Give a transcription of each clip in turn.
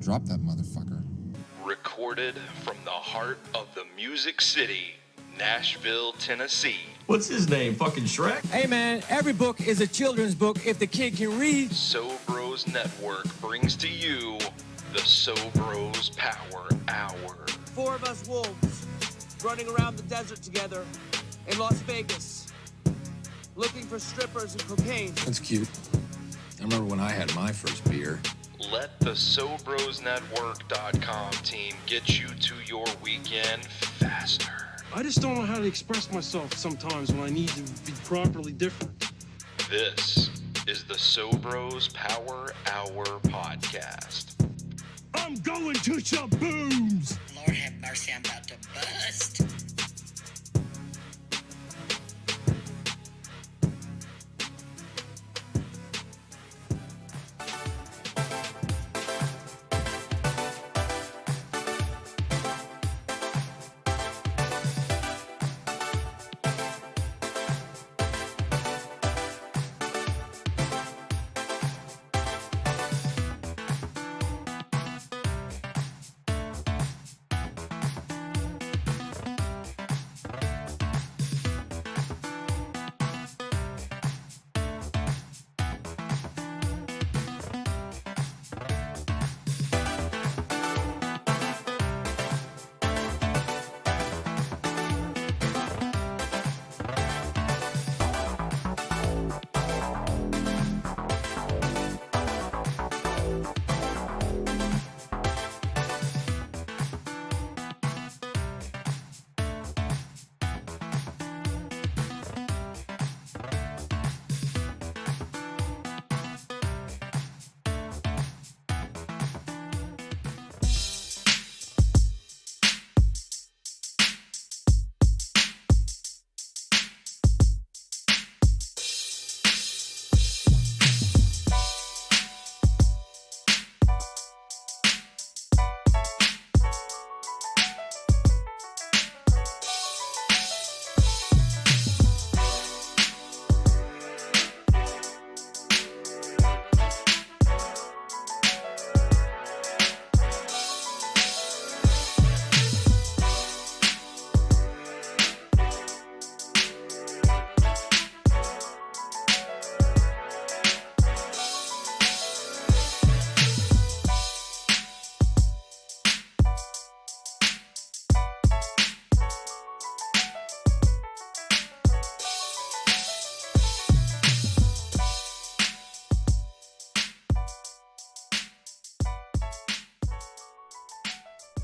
drop that motherfucker. Recorded from the heart of the Music City, Nashville, Tennessee. What's his name? Fucking Shrek? Hey man, every book is a children's book if the kid can read. SoBros Network brings to you the SoBros Power Hour. 4 of us wolves running around the desert together in Las Vegas, looking for strippers and cocaine. That's cute. I remember when I had my first beer. Let the SoBrosNetwork.com team get you to your weekend faster. I just don't know how to express myself sometimes when I need to be properly different. This is the SoBros Power Hour podcast. I'm going to Shabooms! Lord have mercy, I'm about to bust.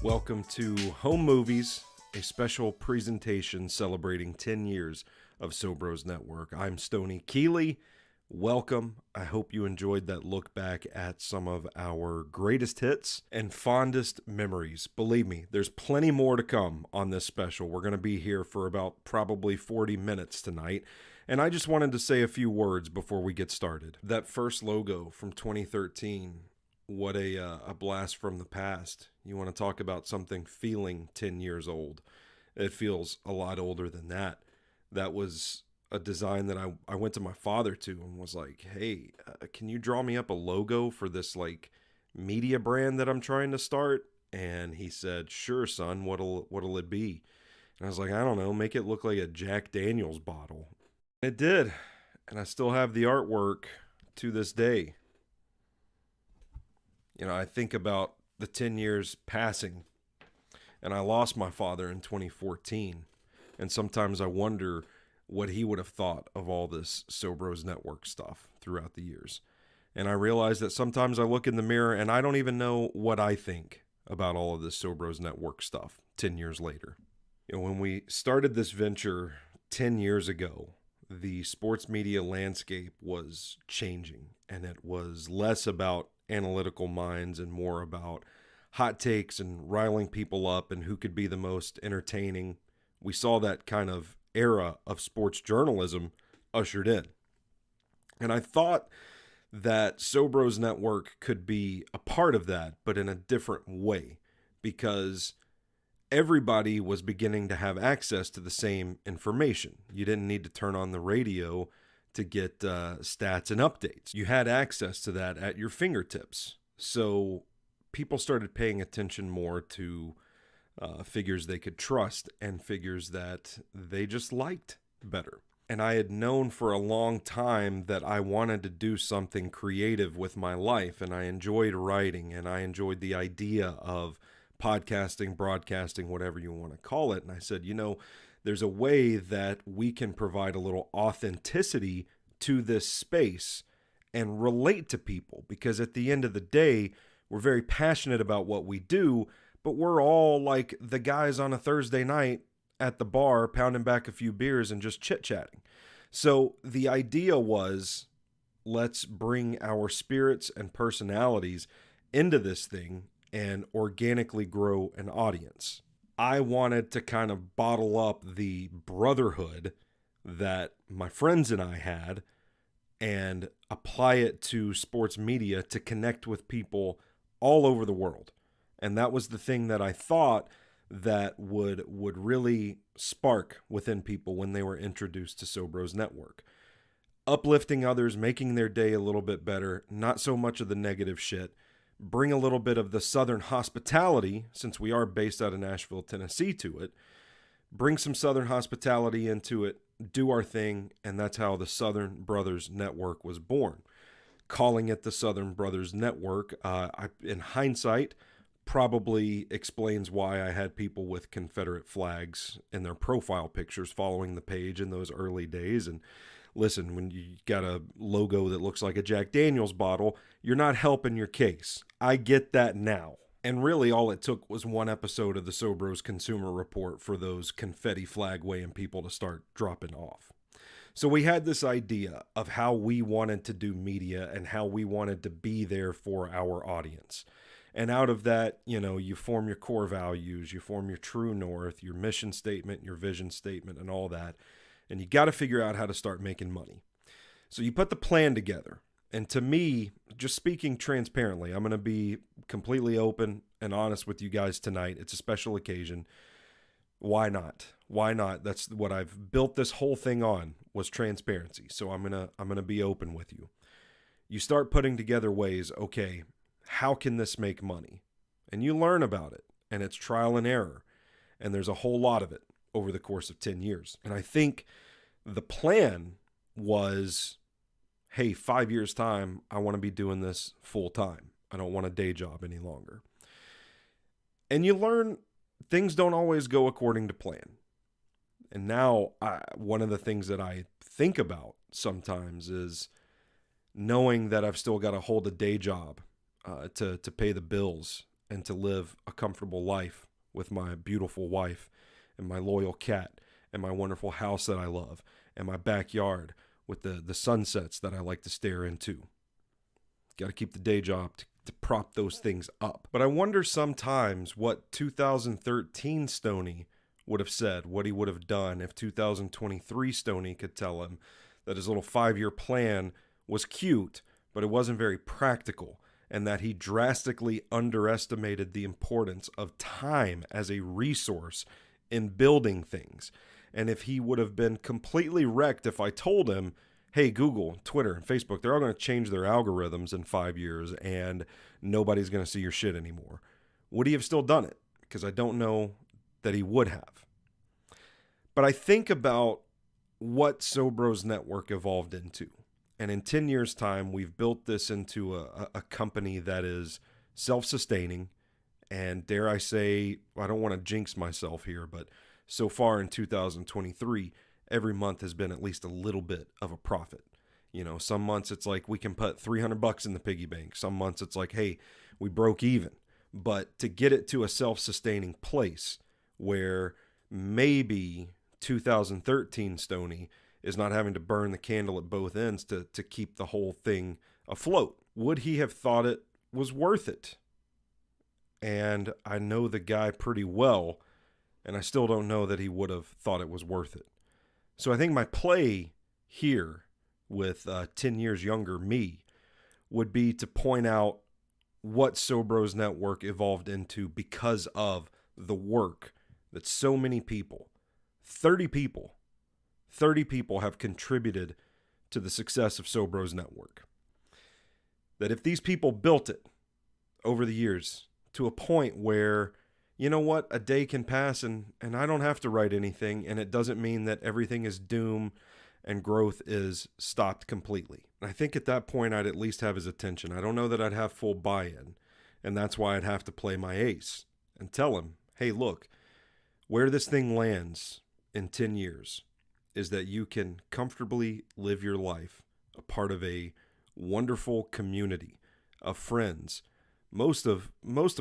Welcome to Home Movies, a special presentation celebrating 10 years of SoBros Network. I'm Stoney Keeley. Welcome. I hope you enjoyed that look back at some of our greatest hits and fondest memories. Believe me, there's plenty more to come on this special. We're going to be here for about probably 40 minutes tonight. And I just wanted to say a few words before we get started. That first logo from 2013, what a blast from the past. You want to talk about something feeling 10 years old. It feels a lot older than that. That was a design that I went to my father to and was like, hey, can you draw me up a logo for this like media brand that I'm trying to start? And he said, sure, son, what'll it be? And I was like, I don't know, make it look like a Jack Daniels bottle. It did. And I still have the artwork to this day. You know, I think about the 10 years passing, and I lost my father in 2014. And sometimes I wonder what he would have thought of all this SoBros Network stuff throughout the years. And I realize that sometimes I look in the mirror and I don't even know what I think about all of this SoBros Network stuff 10 years later. You know, when we started this venture 10 years ago, the sports media landscape was changing, and it was less about analytical minds and more about hot takes and riling people up and who could be the most entertaining. We saw that kind of era of sports journalism ushered in. And I thought that SoBros Network could be a part of that, but in a different way, because everybody was beginning to have access to the same information. You didn't need to turn on the radio to get stats and updates. You had access to that at your fingertips. So people started paying attention more to figures they could trust and figures that they just liked better. And I had known for a long time that I wanted to do something creative with my life, and I enjoyed writing, and I enjoyed the idea of podcasting, broadcasting, whatever you want to call it. And I said, there's a way that we can provide a little authenticity to this space and relate to people, because at the end of the day, we're very passionate about what we do, but we're all like the guys on a Thursday night at the bar pounding back a few beers and just chit-chatting. So the idea was, let's bring our spirits and personalities into this thing and organically grow an audience. I wanted to kind of bottle up the brotherhood that my friends and I had and apply it to sports media to connect with people all over the world. And that was the thing that I thought that would really spark within people when they were introduced to SoBros Network. Uplifting others, making their day a little bit better, not so much of the negative shit. Bring a little bit of the Southern hospitality, since we are based out of Nashville, Tennessee, to it. Bring some Southern hospitality into it, do our thing, and that's how the Southern Brothers Network was born. Calling it the Southern Brothers Network, in hindsight, probably explains why I had people with Confederate flags in their profile pictures following the page in those early days. And listen, when you got a logo that looks like a Jack Daniels bottle, you're not helping your case. I get that now. And really all it took was one episode of the SoBros Consumer Report for those confetti flag weighing people to start dropping off. So we had this idea of how we wanted to do media and how we wanted to be there for our audience. And out of that, you form your core values, you form your true north, your mission statement, your vision statement, and all that. And you got to figure out how to start making money. So you put the plan together. And to me, just speaking transparently, I'm going to be completely open and honest with you guys tonight. It's a special occasion. Why not? Why not? That's what I've built this whole thing on, was transparency. So I'm going to be open with you. You start putting together ways, okay, how can this make money? And you learn about it, and it's trial and error. And there's a whole lot of it over the course of 10 years. And I think the plan was, hey, 5 years time, I want to be doing this full time. I don't want a day job any longer. And you learn things don't always go according to plan. And now one of the things that I think about sometimes is knowing that I've still got to hold a day job to pay the bills and to live a comfortable life with my beautiful wife and my loyal cat and my wonderful house that I love and my backyard with the sunsets that I like to stare into. Got to keep the day job to prop those things up. But I wonder sometimes what 2013 Stoney would have said, what he would have done if 2023 Stoney could tell him that his little 5-year plan was cute, but it wasn't very practical, and that he drastically underestimated the importance of time as a resource in building things. And if he would have been completely wrecked if I told him, hey, Google, Twitter, and Facebook, they're all going to change their algorithms in 5 years and nobody's going to see your shit anymore. Would he have still done it? Because I don't know that he would have. But I think about what SoBros Network evolved into. And in 10 years' time, we've built this into a company that is self-sustaining. And dare I say, I don't want to jinx myself here, but so far in 2023, every month has been at least a little bit of a profit. Some months it's like we can put $300 in the piggy bank. Some months it's like, hey, we broke even. But to get it to a self-sustaining place where maybe 2013 Stoney is not having to burn the candle at both ends to keep the whole thing afloat. Would he have thought it was worth it? And I know the guy pretty well, and I still don't know that he would have thought it was worth it. So I think my play here with 10 years younger me would be to point out what SoBros Network evolved into because of the work that so many people, 30 people have contributed to the success of SoBros Network. That if these people built it, over the years to a point where, you know what, a day can pass and I don't have to write anything, and it doesn't mean that everything is doom and growth is stopped completely. I think at that point I'd at least have his attention. I don't know that I'd have full buy-in, and that's why I'd have to play my ace and tell him, hey, look, where this thing lands in 10 years is that you can comfortably live your life a part of a wonderful community of friends, most of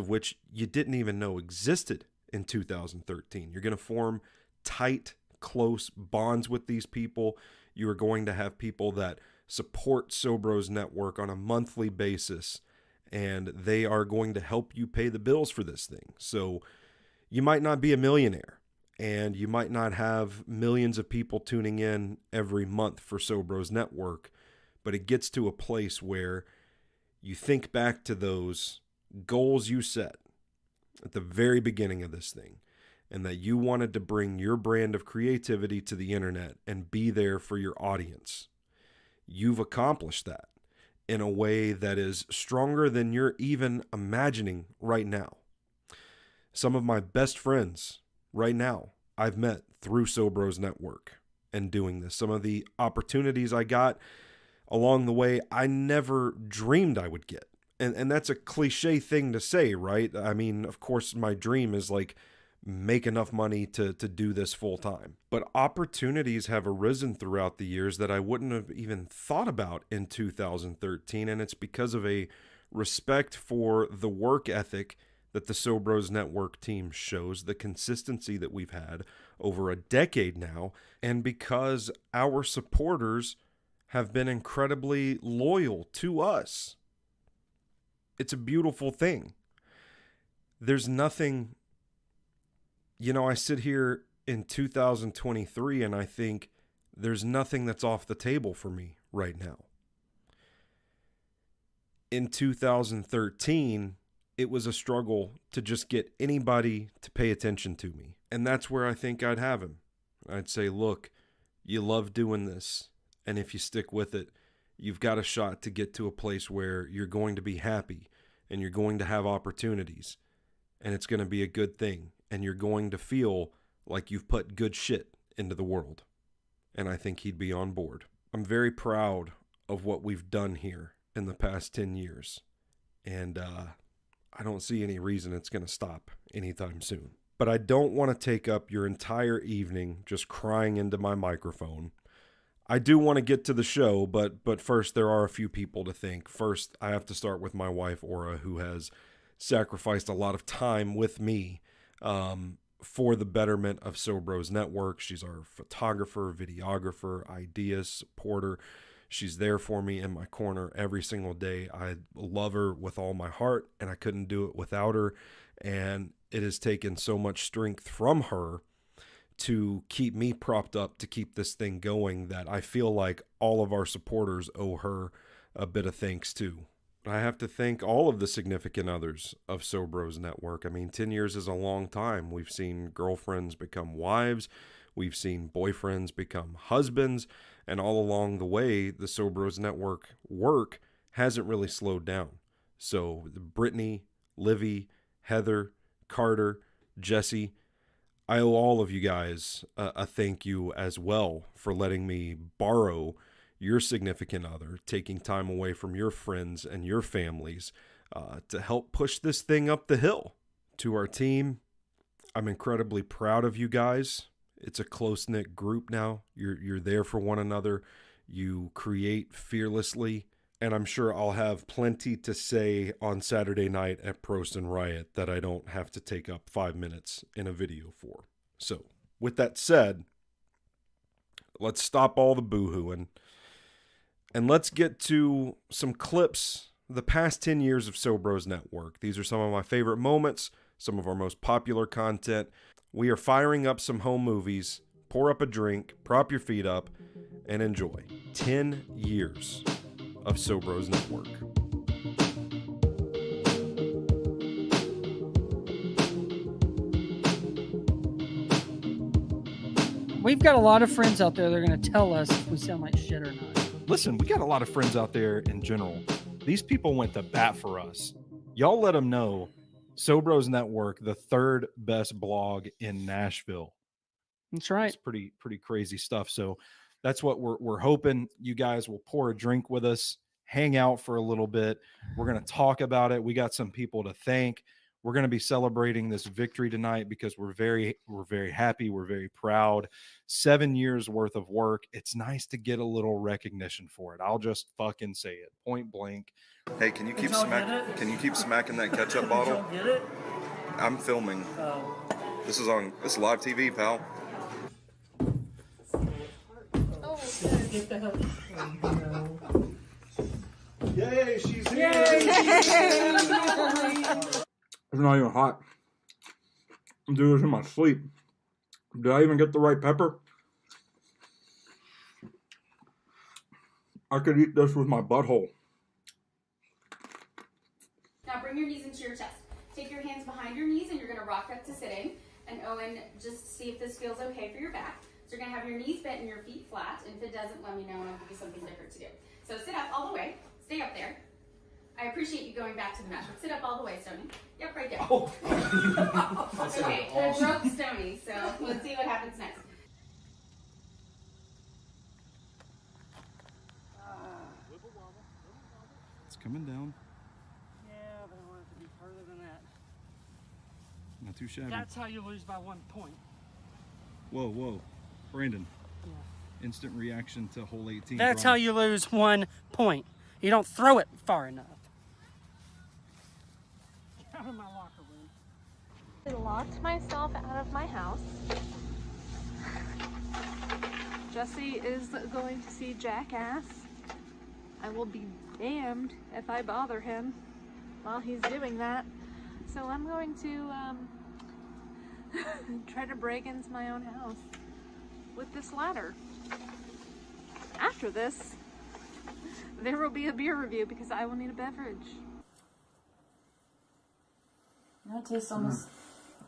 which you didn't even know existed in 2013. You're going to form tight, close bonds with these people. You are going to have people that support SoBros Network on a monthly basis, and they are going to help you pay the bills for this thing. So you might not be a millionaire, and you might not have millions of people tuning in every month for SoBros Network, but it gets to a place where you think back to those goals you set at the very beginning of this thing, and that you wanted to bring your brand of creativity to the internet and be there for your audience. You've accomplished that in a way that is stronger than you're even imagining right now. Some of my best friends right now I've met through SoBros Network and doing this. Some of the opportunities I got along the way I never dreamed I would get. And that's a cliche thing to say, right? I mean, of course, my dream is like make enough money to do this full time. But opportunities have arisen throughout the years that I wouldn't have even thought about in 2013. And it's because of a respect for the work ethic that the SoBros Network team shows, the consistency that we've had over a decade now, and because our supporters have been incredibly loyal to us. It's a beautiful thing. There's nothing, I sit here in 2023 and I think there's nothing that's off the table for me right now. In 2013, it was a struggle to just get anybody to pay attention to me. And that's where I think I'd have him. I'd say, look, you love doing this. And if you stick with it, you've got a shot to get to a place where you're going to be happy and you're going to have opportunities and it's going to be a good thing and you're going to feel like you've put good shit into the world. And I think he'd be on board. I'm very proud of what we've done here in the past 10 years. And I don't see any reason it's going to stop anytime soon. But I don't want to take up your entire evening just crying into my microphone. I do want to get to the show, but first there are a few people to thank. First, I have to start with my wife, Aura, who has sacrificed a lot of time with me for the betterment of SoBros Network. She's our photographer, videographer, ideas, supporter. She's there for me in my corner every single day. I love her with all my heart, and I couldn't do it without her. And it has taken so much strength from her to keep me propped up, to keep this thing going, that I feel like all of our supporters owe her a bit of thanks too. I have to thank all of the significant others of SoBros Network. I mean, 10 years is a long time. We've seen girlfriends become wives. We've seen boyfriends become husbands. And all along the way, the SoBros Network work hasn't really slowed down. So Brittany, Livy, Heather, Carter, Jesse, I owe all of you guys a thank you as well for letting me borrow your significant other, taking time away from your friends and your families to help push this thing up the hill. To our team, I'm incredibly proud of you guys. It's a close-knit group now. You're there for one another. You create fearlessly. And I'm sure I'll have plenty to say on Saturday night at Prost Riot that I don't have to take up 5 minutes in a video for. So, with that said, let's stop all the boo-hooing. And let's get to some clips, the past 10 years of SoBros Network. These are some of my favorite moments, some of our most popular content. We are firing up some home movies. Pour up a drink, prop your feet up, and enjoy. 10 years of SoBros Network. We've got a lot of friends out there that are going to tell us if we sound like shit or not. Listen, we got a lot of friends out there in general. These people went to bat for us. Y'all let them know. SoBros Network, the third best blog in Nashville. That's right. It's pretty crazy stuff. So that's what we're hoping you guys will pour a drink with us, hang out for a little bit. We're going to talk about it. We got some people to thank. We're going to be celebrating this victory tonight because we're very happy. We're very proud. 7 years worth of work. It's nice to get a little recognition for it. I'll just fucking say it point blank. Hey, can you keep smacking that ketchup bottle? Get it? I'm filming. This is live TV, pal. Get the hell. Yay, she's here. It's not even hot. I'm doing this in my sleep. Did I even get the right pepper? I could eat this with my butthole. Now bring your knees into your chest. Take your hands behind your knees and you're gonna rock up to sitting. And Owen, just see if this feels okay for your back. So you're gonna have your knees bent and your feet flat. And if it doesn't, let me know and I'll give you something different to do. So sit up all the way. Stay up there. I appreciate you going back to the mat, but sit up all the way, Stoney. Yep, right there. Oh. Okay, I broke Stoney, so let's see what happens next. It's coming down. Yeah, but I want it to be further than that. Not too shabby. That's how you lose by 1 point. Whoa. Brandon. Yeah. Instant reaction to hole 18. That's how you lose 1 point. You don't throw it far enough. Get out of my locker room. I locked myself out of my house. Jesse is going to see Jackass. I will be damned if I bother him while he's doing that. So I'm going to try to break into my own house with this ladder. After this, there will be a beer review because I will need a beverage. That tastes almost...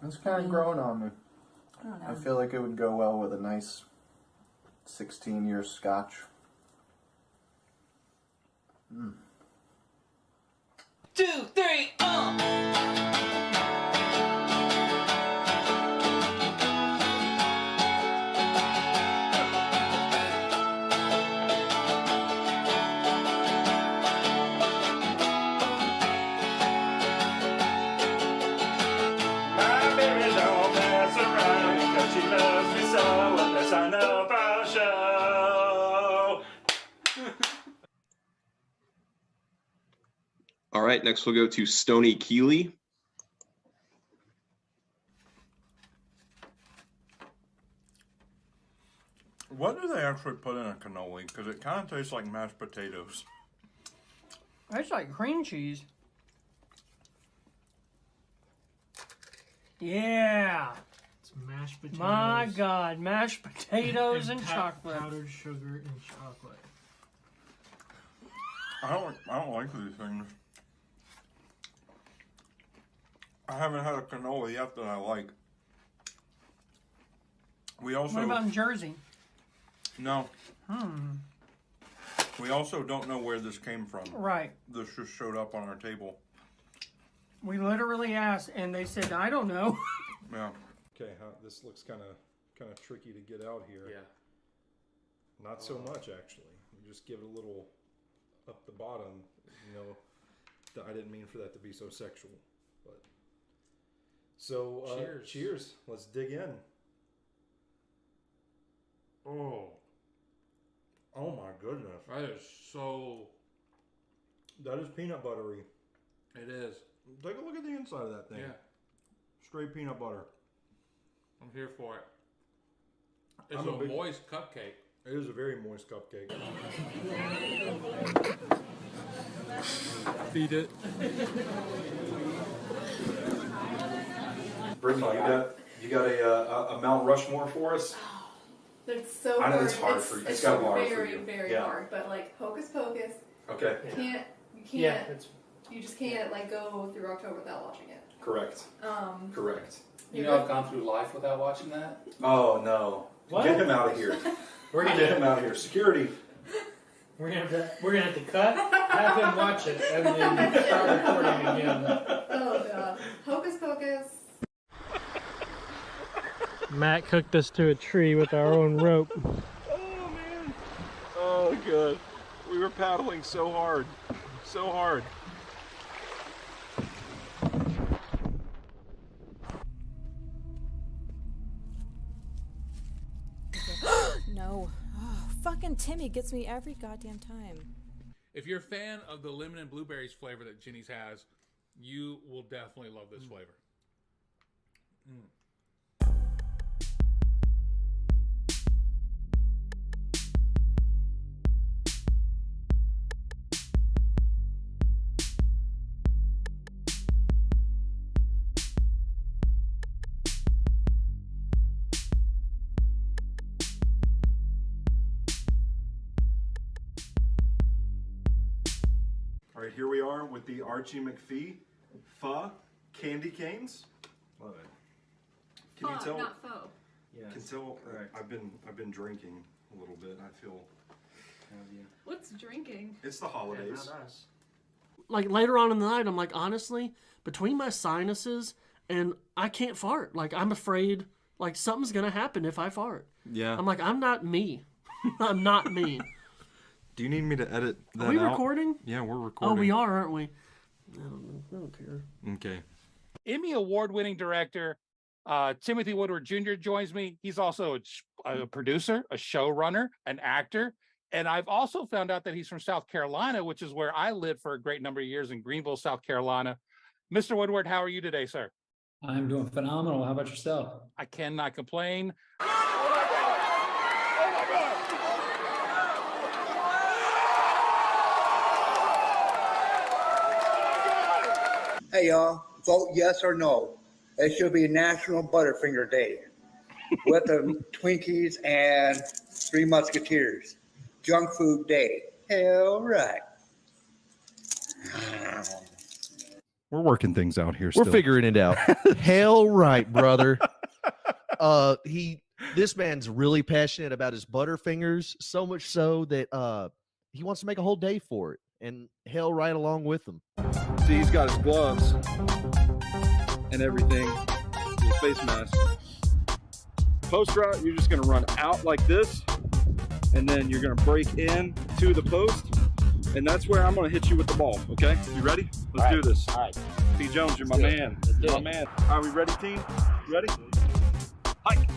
It's kind of growing on me. I don't know. I feel like it would go well with a nice 16-year scotch. 2, 3, All right, next we'll go to Stoney Keeley. What do they actually put in a cannoli? Because it kind of tastes like mashed potatoes. It's like cream cheese. Yeah. It's mashed potatoes. My God, mashed potatoes and chocolate. Powdered sugar and chocolate. I don't like these things. I haven't had a cannoli yet that I like. We also. What about in Jersey? No. We also don't know where this came from. Right. This just showed up on our table. We literally asked, and they said, "I don't know." Yeah. Okay, this looks kind of tricky to get out here. Yeah. Not so much actually. You just give it a little up the bottom. You know, I didn't mean for that to be so sexual, but. So cheers. Let's dig in. Oh my goodness. That is so... That is peanut buttery. It is. Take a look at the inside of that thing. Yeah. Straight peanut butter. I'm here for it. It's a moist cupcake. It is a very moist cupcake. Feed it. Brittany, you got a Mount Rushmore for us? It's so I know hard. it's hard for you. It's got hard for very, you. very hard. But like Hocus Pocus. Okay. You just can't like go through October without watching it. Correct. Correct. You know I've gone through life without watching that? Oh no. What? Get him out of here. Get him out of here. Security. We're gonna have to cut. Have him watch it and then start recording again. Oh god. Hocus pocus. Matt cooked us to a tree with our own rope. Oh man. Oh good. We were paddling so hard. So hard. No. Oh, fucking Timmy gets me every goddamn time. If you're a fan of the lemon and blueberries flavor that Ginny's has, you will definitely love this flavor. All right, here we are with the Archie McPhee pho candy canes. Love it. Can you tell? Not faux. Yes. Can tell. I've been drinking a little bit. I feel. What's drinking? It's the holidays. Like later on in the night, I'm like, honestly, between my sinuses and I can't fart. Like I'm afraid, like something's gonna happen if I fart. Yeah. I'm like, I'm not me. I'm not me. Do you need me to edit that Are we out? recording? Yeah, we're recording. Oh, we are, aren't we? I don't care. Okay. Emmy award-winning director Timothy Woodward Jr. joins me. He's also a producer, a showrunner, an actor. And I've also found out that he's from South Carolina, which is where I lived for a great number of years in Greenville, South Carolina. Mr. Woodward, how are you today, sir? I'm doing phenomenal. How about yourself? I cannot complain. Hey y'all, vote yes or no. It should be National Butterfinger Day with the Twinkies and Three Musketeers. Junk Food Day. Hell right. We're working things out here. We're still. figuring it out. Hell right, brother. This man's really passionate about his Butterfingers, so much so that he wants to make a whole day for it. And hell right along with him. See, he's got his gloves and everything, his face mask. Post route, you're just gonna run out like this, and then you're gonna break in to the post, and that's where I'm gonna hit you with the ball, okay? You ready? Let's do this. All right. P. Jones, you're my man. You're my man. Are we ready, team? Ready? Hike.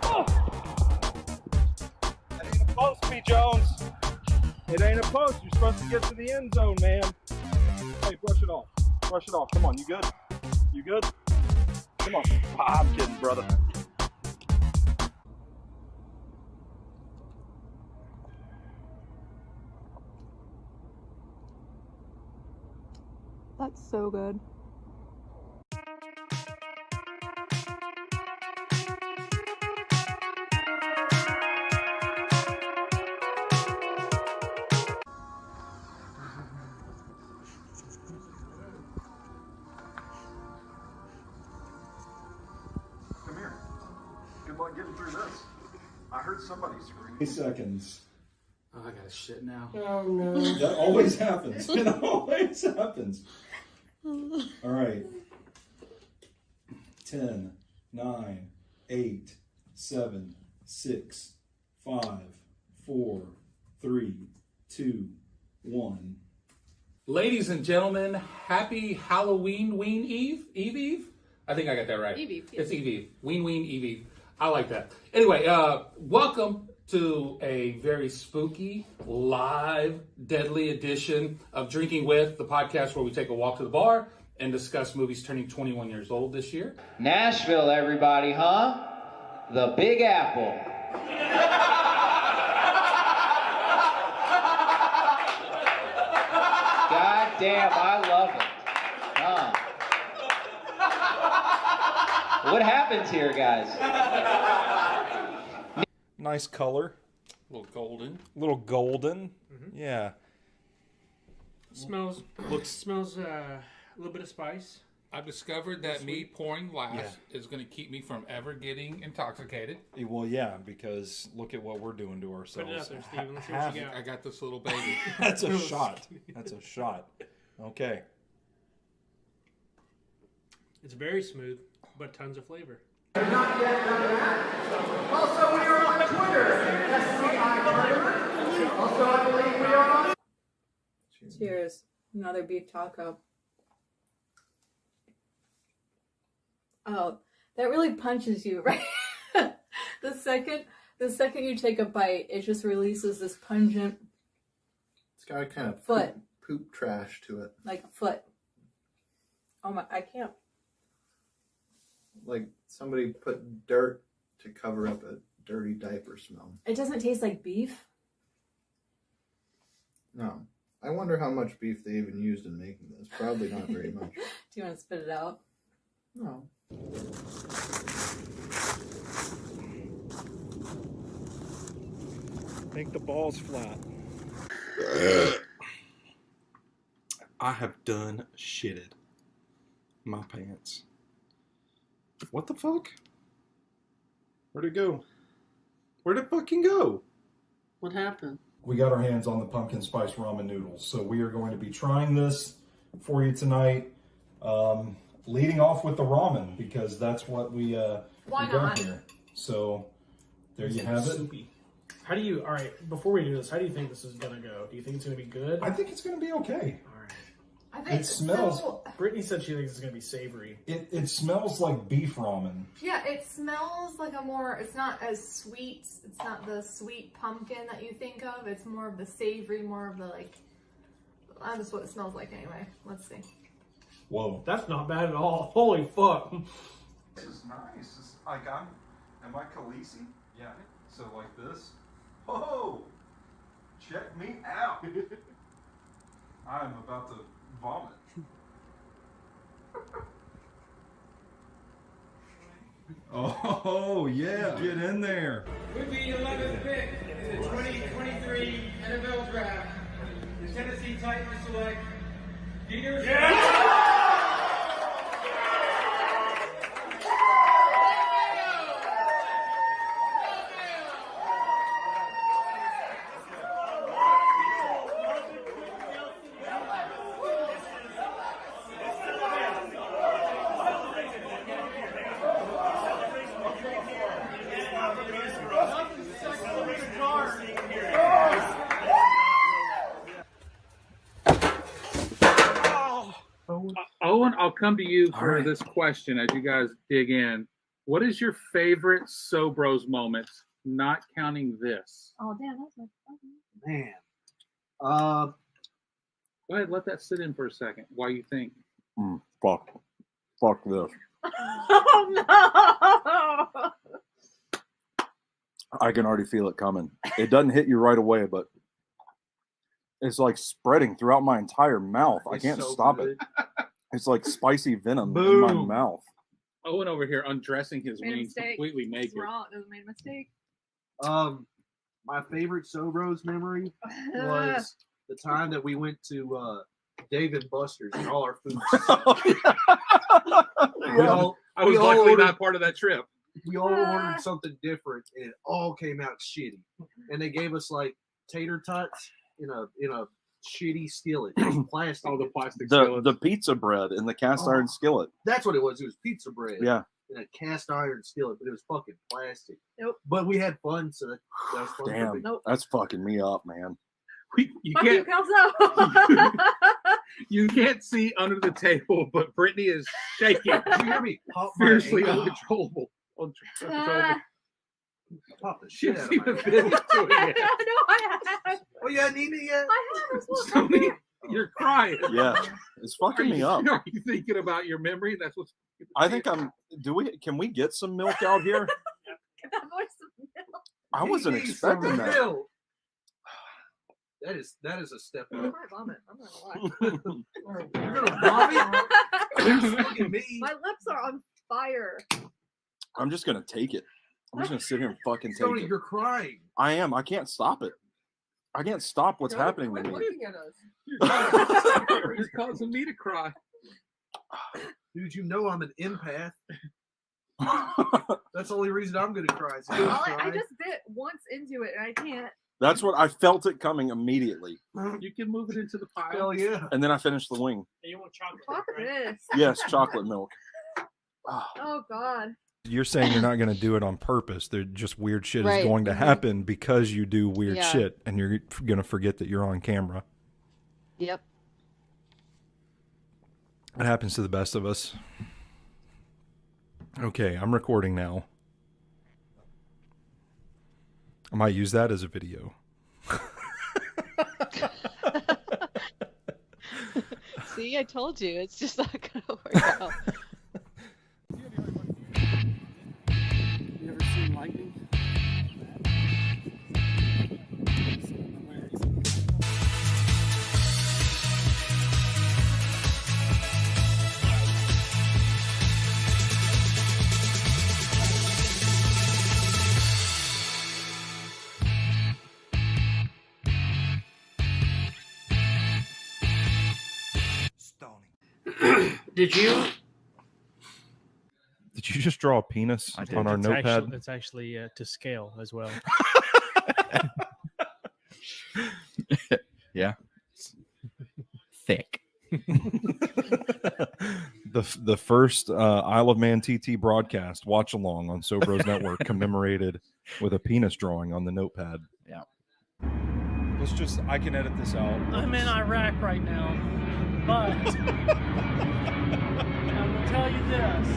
Oh! That ain't a post, P. Jones. It ain't a post. You're supposed to get to the end zone, man. Hey, brush it off. Brush it off. Come on, you good? You good? Come on. I'm kidding, brother. That's so good. Come here. Good luck getting through this. I heard somebody scream. 8 seconds. Oh, I got to shit now. Oh no. That always happens. It always happens. All right. 10, 9, 8, 7, 6, 5, 4, 3, 2, 1. Ladies and gentlemen, happy Halloween Eve. Eve? I think I got that right. Eve. It's Eve. Ween Eve. I like that. Anyway, welcome to a very spooky, live, deadly edition of Drinking With, the podcast where we take a walk to the bar and discuss movies turning 21 years old this year. Nashville, everybody, huh? The Big Apple. God damn, I love it. Huh? What happens here, guys? Nice color. A little golden. Little golden. Yeah. Smells a little bit of spice. I've discovered that me pouring glass is going to keep me from ever getting intoxicated. Well, yeah, because look at what we're doing to ourselves. Put it out there, Steven. Let's see what you got. I got this little baby. That's a shot. That's a shot. Okay. It's very smooth, but tons of flavor. Not yet done that. Also, we are on Twitter. SCI. Also, I believe we are on. Cheers. Another beef taco. Oh, that really punches you, right? the second you take a bite, it just releases this pungent. It's got a kind of foot poop trash to it. like a foot. Oh my! I can't. Like somebody put dirt to cover up a dirty diaper smell. It doesn't taste like beef. No. I wonder how much beef they even used in making this. Probably not very much. Do you want to spit it out? No. Make the balls flat. I have done shitted my pants. What the fuck? Where'd it go? Where'd it fucking go? What happened? We got our hands on the pumpkin spice ramen noodles, so we are going to be trying this for you tonight. Leading off with the ramen because that's what we got here. So there you have it. Soupy. How do you? All right. Before we do this, how do you think this is gonna go? Do you think it's gonna be good? I think it's gonna be okay. All right. I think It smells. so. Brittany said she thinks it's gonna be savory. It smells like beef ramen. Yeah, it smells like a more, it's not as sweet. It's not the sweet pumpkin that you think of. It's more of the savory, more of the like, that's what it smells like anyway. Let's see. Whoa. That's not bad at all. Holy fuck. This is nice. It's like am I Khaleesi? Yeah. So like this. Oh, check me out. I'm about to vomit. Oh yeah, get in there. With the 11th pick in the 2023 NFL Draft, the Tennessee Titans select Peter. Owen, I'll come to you for right. this question as you guys dig in. What is your favorite SoBros moment, not counting this? Oh, damn, that's my Man. Go ahead, let that sit in for a second while you think. Fuck this. Oh, no! I can already feel it coming. It doesn't hit you right away, but it's like spreading throughout my entire mouth. I can't stop it. It's like spicy venom in my mouth. Owen over here undressing his Made a wings mistake. completely naked. It's wrong. It made a mistake. My favorite SoBros memory was the time that we went to Dave & Buster's and all our food. I was luckily not part of that trip. We all ordered something different, and it all came out shitty. And they gave us like tater tots in a shitty skillet, plastic. Oh, the plastic The pizza bread in the cast iron skillet. That's what it was. It was pizza bread. Yeah. In a cast iron skillet, but it was fucking plastic. Nope. But we had fun, so that was fun. Damn, that's fucking me up, man. You Fuck you, can't. Calzo. You can't see under the table, but Brittany is shaking. Did you hear me pop my Fiercely ankle? uncontrollable. Pop the She shit hasn't out of even been doing it. No, I have. Oh, you hadn't eaten it yet? I have. Stoney, you're crying. Yeah, it's fucking me up. Are you thinking about your memory? That's what's. I think can we get some milk out here? Get that voice of milk. I wasn't expecting that. Milk. That is a step I up. might vomit. I'm not gonna lie. You're gonna vomit? Look at me. My lips are on fire. I'm just gonna take it. I'm just gonna sit here and fucking take Stoney, it. you're crying. I am. I can't stop it. I can't stop what's happening to Quit me. looking at us. You're causing me to cry. Dude, you know I'm an empath. That's the only reason I'm going to cry. So I just bit once into it and I can't. That's what I felt it coming immediately. You can move it into the pile. Hell yeah. And then I finished the wing. You want chocolate? Fuck this. Yes, chocolate milk. Oh God. You're saying you're not going to do it on purpose. They're just weird shit Right. is going to happen because you do weird Yeah. shit, and you're going to forget that you're on camera. Yep. It happens to the best of us. Okay, I'm recording now. I might use that as a video. See, I told you, it's just not gonna work out. You ever seen lightning? Did you? Did you just draw a penis on our notepad? It's actually to scale as well. Yeah. Thick. The first Isle of Man TT broadcast watch along on SoBros Network commemorated with a penis drawing on the notepad. Yeah. Let's just, I can edit this out. I'm in Iraq right now, but I will tell you this.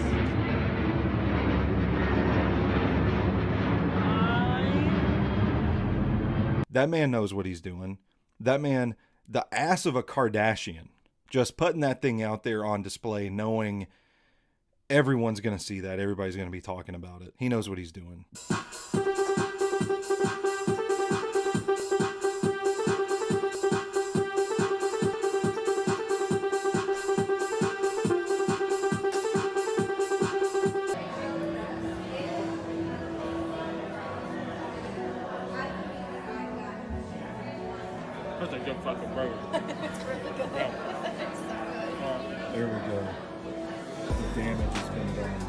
That man knows what he's doing. That man, the ass of a Kardashian, just putting that thing out there on display, knowing everyone's going to see that. Everybody's going to be talking about it. He knows what he's doing. That's a good fucking burger. It's really good. It's so good. There we go. The damage has been done.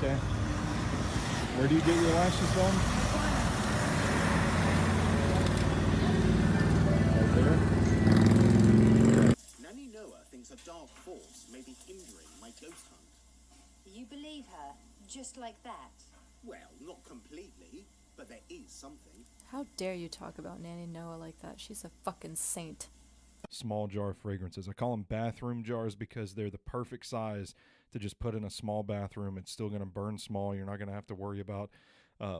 Okay. Where do you get your lashes done? Right there. Nanny Noah thinks a dark force may be hindering my ghost hunt. You believe her, just like that? Well, not completely, but there is something. How dare you talk about Nanny Noah like that? She's a fucking saint. Small jar fragrances. I call them bathroom jars because they're the perfect size to just put in a small bathroom. It's still going to burn small. You're not going to have to worry about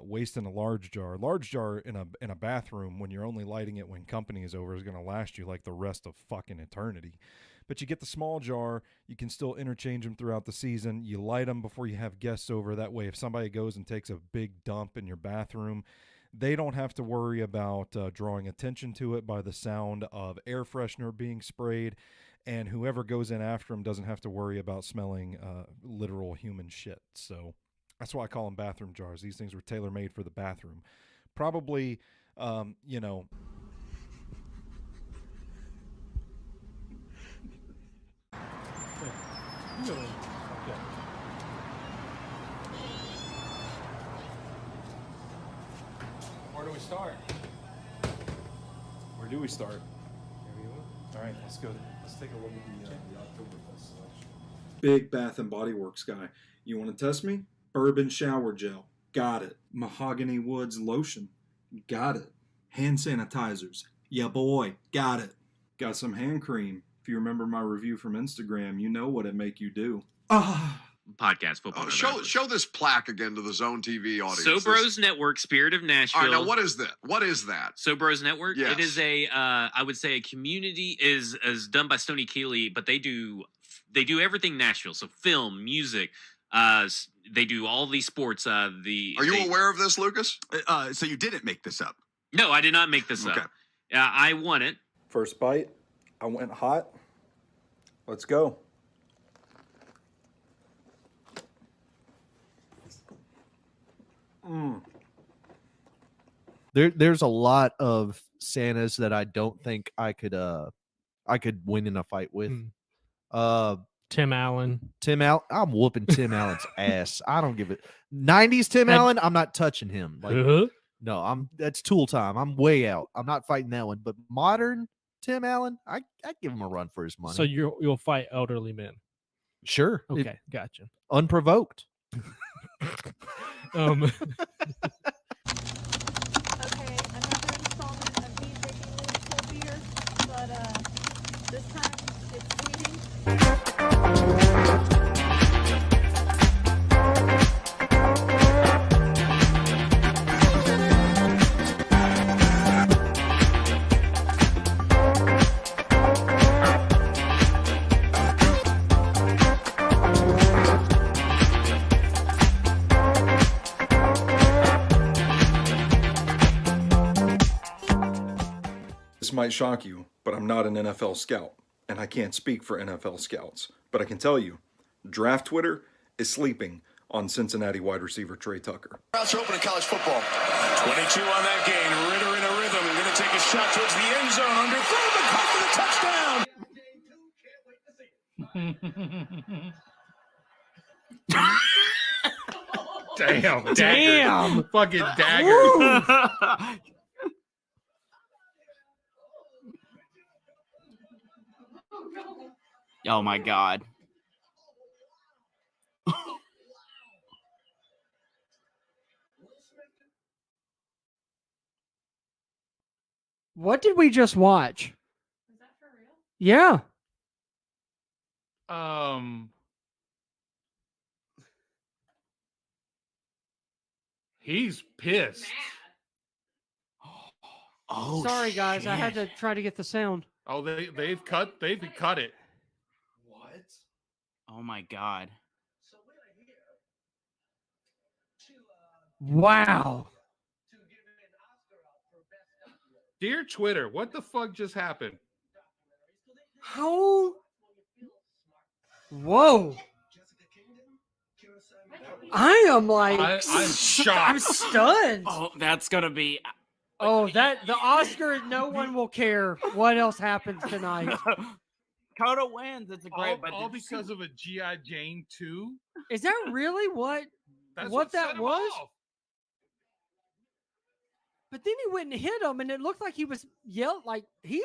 wasting a large jar. Large jar in a bathroom when you're only lighting it when company is over is going to last you like the rest of fucking eternity. But you get the small jar. You can still interchange them throughout the season. You light them before you have guests over. That way, if somebody goes and takes a big dump in your bathroom, they don't have to worry about drawing attention to it by the sound of air freshener being sprayed, and whoever goes in after them doesn't have to worry about smelling literal human shit. So that's why I call them bathroom jars. These things were tailor-made for the bathroom. Probably, you know... Really? Okay. Where do we start? Where do we start? All right, let's go. Let's take a look at the Oktoberfest selection. Big Bath and Body Works guy. You want to test me? Bourbon shower gel. Got it. Mahogany Woods lotion. Got it. Hand sanitizers. Yeah, boy. Got it. Got some hand cream. If you remember my review from Instagram, you know what it make you do. Podcast football. Show this plaque again to the Zone TV audience. SoBros Network, Spirit of Nashville. All right, now what is that? What is that? SoBros Network. Yes. It is a, I would say, a community is done by Stoney Keeley, but they do everything Nashville. So film, music, They do all these sports. Are you aware of this, Lucas? So you didn't make this up? No, I did not make this up. I won it. First bite, I went hot. Let's go. There's a lot of Santas that I don't think I could win in a fight with. Tim Allen. I'm whooping Tim Allen's ass. I don't give it. 90s Tim Allen, I'm not touching him. Like, no, that's Tool time. I'm way out. I'm not fighting that one. But modern Tim Allen, I give him a run for his money. So you'll fight elderly men. Sure. Okay, gotcha. Unprovoked. Okay, another installment of me drinking this cold beer, but this time it's bleeding. This might shock you, but I'm not an NFL scout, and I can't speak for NFL scouts. But I can tell you, Draft Twitter is sleeping on Cincinnati wide receiver Trey Tucker. Routes are open in college football. 22 on that gain. Ritter in a rhythm. Going to take a shot towards the end zone. Underthrown, but caught for the touchdown. Damn. Damn. Fucking dagger. Oh my God. What did we just watch? Is that for real? Yeah. He's pissed. Oh, sorry guys, I had shit. to try to get the sound. Oh, they've cut it. What? Oh my God. Wow. Dear Twitter, what the fuck just happened? How? Whoa. I am like I'm shocked. I'm stunned. Oh, that's gonna be. Oh, that the Oscar. No one will care what else happens tonight. Coda wins. It's a great, all because of a G.I. Jane 2. Is that really what? That's what set that him was? off. But then he went and hit him, and it looked like he was yelled like he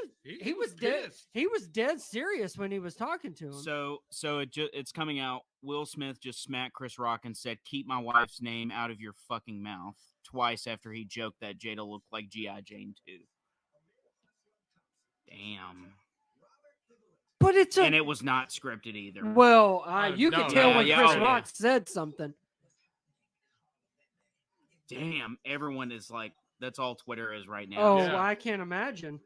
was dead. pissed. He was dead serious when he was talking to him. So it's coming out. Will Smith just smacked Chris Rock and said, "Keep my wife's name out of your fucking mouth." Twice after he joked that Jada looked like G.I. Jane 2. Damn. But and it was not scripted either. Well, you could tell when Chris yeah. Rock said something. Damn, everyone is like, that's all Twitter is right now. Oh, well, I can't imagine.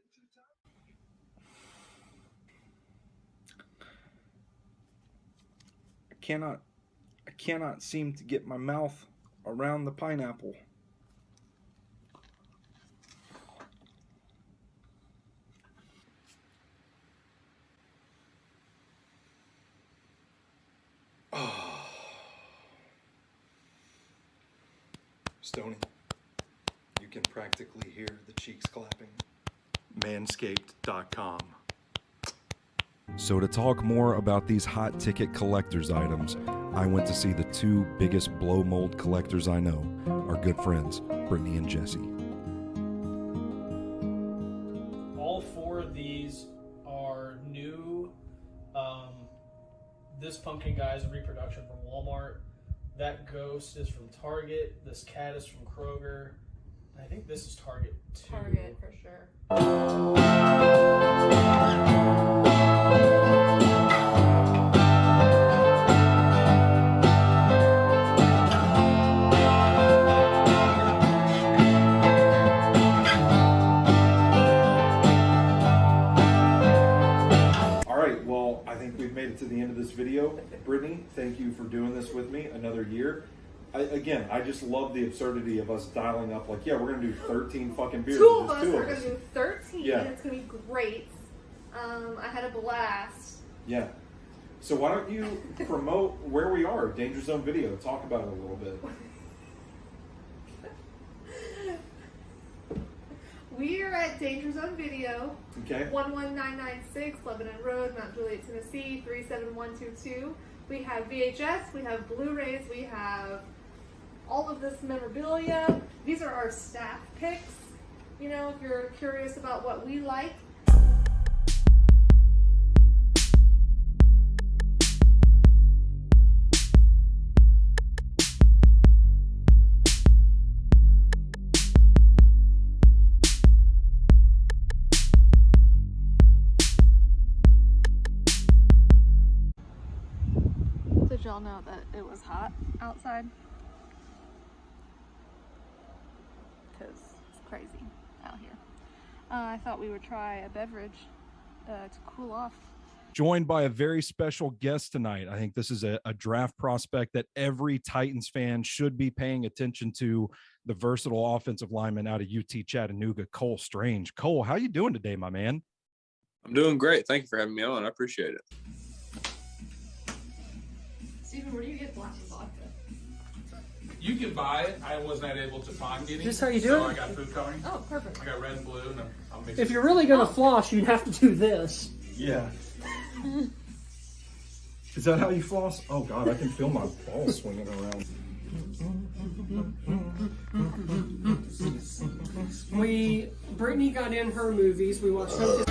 I cannot seem to get my mouth around the pineapple. Stoney, you can practically hear the cheeks clapping. Manscaped.com. So to talk more about these hot ticket collector's items, I went to see the two biggest blow mold collectors I know, our good friends, Brittany and Jesse. All four of these are new. This pumpkin guy is a reproduction from Walmart. That ghost is from Target. This cat is from Kroger. I think this is Target too. Target for sure. All right, well, I think we've made it to the end of this video. Brittany, thank you for doing this with me another year. I just love the absurdity of us dialing up like, yeah, we're going to do 13 fucking beers. Two of Just us two are of going us. to do 13. Yeah. It's going to be great. I had a blast. Yeah. So why don't you promote where we are, Danger Zone Video. Talk about it a little bit. We are at Danger Zone Video. Okay. 11996 Lebanon Road, Mount Juliet, Tennessee, 37122. We have VHS, we have Blu-rays, we have all of this memorabilia. These are our staff picks. You know, if you're curious about what we like. Did y'all know that it was hot outside? Because it's crazy out here. I thought we would try a beverage to cool off. Joined by a very special guest tonight. I think this is a draft prospect that every Titans fan should be paying attention to. The versatile offensive lineman out of UT Chattanooga, Cole Strange. Cole, how you doing today, my man? I'm doing great. Thank you for having me on. I appreciate it. Steven, where do you get black vodka? You can buy it. I wasn't able to find any. This how you do so it? I got food coloring. Oh, perfect. I got red and blue, and I'll mix If it. you're really gonna floss, you'd have to do this. Yeah. Is that how you floss? Oh God, I can feel my balls swinging around. Brittany got in her movies. We watched Hocus.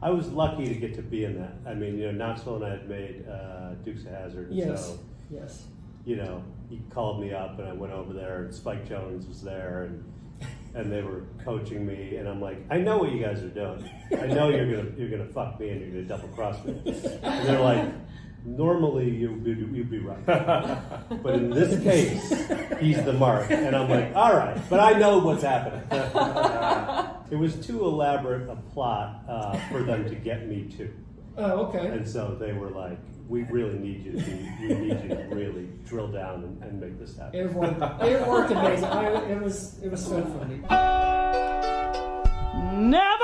I was lucky to get to be in that. I mean, you know, Knoxville and I had made Dukes of Hazzard. And Yes. So, Yes. you know, he called me up and I went over there and Spike Jones was there and they were coaching me and I'm like, I know what you guys are doing. I know you're gonna fuck me and you're gonna double cross me. And they're like, normally you'd be right. But in this case, he's the mark. And I'm like, all right, but I know what's happening. It was too elaborate a plot for them to get me to. Oh, okay. And so they were like, we really need you to really drill down and make this happen. It worked amazing. It was so funny. Never